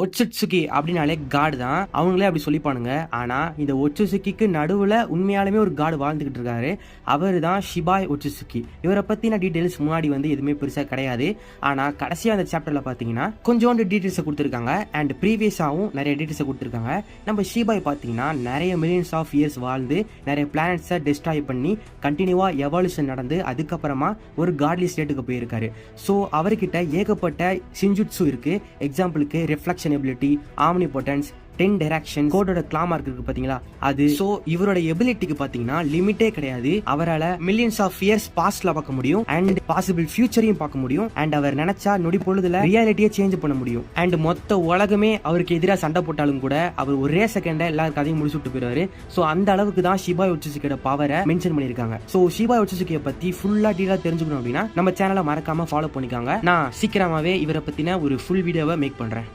ஒட்சுட்சுகி அப்படின்னாலே காடு தான், அவங்களே அப்படி சொல்லிப்பானுங்க. ஆனா இந்த ஒட்சுட்சுகிக்கு நடுவுல உண்மையாலுமே ஒரு காடு வாழ்ந்துகிட்டு இருக்காரு. அவர் தான் ஷிபாய் ஒட்சுட்சுகி. இவரை பத்தின டீடைல்ஸ் முன்னாடி எதுவுமே பெருசா கிடையாது. ஆனா கடைசியா அந்த சாப்டர்ல பாத்தீங்கன்னா கொஞ்சோண்டு டீடைல்ஸ் கொடுத்திருக்காங்க. அண்ட் ப்ரீவியஸாவும் நிறைய டீடைல்ஸ் கொடுத்திருக்காங்க. நம்ம ஷிபாய் பாத்தீங்கன்னா நிறைய மில்லியன்ஸ் ஆஃப் இயர்ஸ் வாழ்ந்து நிறைய பிளானட்ஸை டெஸ்ட்ராய் பண்ணி கண்டினியூவா எவால்யூஷன் நடந்து அதுக்கப்புறமா ஒரு காட்லி ஸ்டேட்டுக்கு போயிருக்காரு. ஸோ அவர்கிட்ட ஏகப்பட்ட சிஞ்சுட்சு இருக்கு. எக்ஸாம்பிளுக்கு ரிஃப்ளெக்ஷன் எபிலிட்டி, ஆம்னிபொட்டன்ஸ், 10 டைரக்ஷன், கோடோட கிளா மார்க் இருக்கு பாத்தீங்களா அது. சோ இவரோட எபிலிட்டிக்கு பாத்தீங்கன்னா லிமிட்டே கிடையாது. அவரால் மில்லியன்ஸ் ஆஃப் இயர்ஸ் பாஸ்ட்ல பார்க்க முடியும் அண்ட் பாசிபிள் ஃபியூச்சரையும் பார்க்க முடியும். அண்ட் அவர் நினைச்சா நொடி பொழுதுல ரியாலிட்டியை சேஞ்ச் பண்ண முடியும். அண்ட் மொத்த உலகமே அவருக்கு எதிராக சண்டை போட்டாலும் கூட அவர் ஒரே செகண்ட எல்லா கதையும் முடிச்சுட்டு போயிடுவாரு. சோ அந்த அளவுக்கு தான் ஷிபாய் ஒட்சுட்சுகியோட பவரை மென்ஷன் பண்ணிருக்காங்க. சோ ஷிபாய் ஒட்சுட்சுகியை பத்தி ஃபுல்லா டீலா தெரிஞ்சுக்கணும் அப்படின்னா நம்ம சேனலை மறக்காம ஃபாலோ பண்ணிக்காங்க. நான் சீக்கிரமாவே இவரை பத்தின ஒரு ஃபுல் வீடியோவை மேக் பண்றேன்.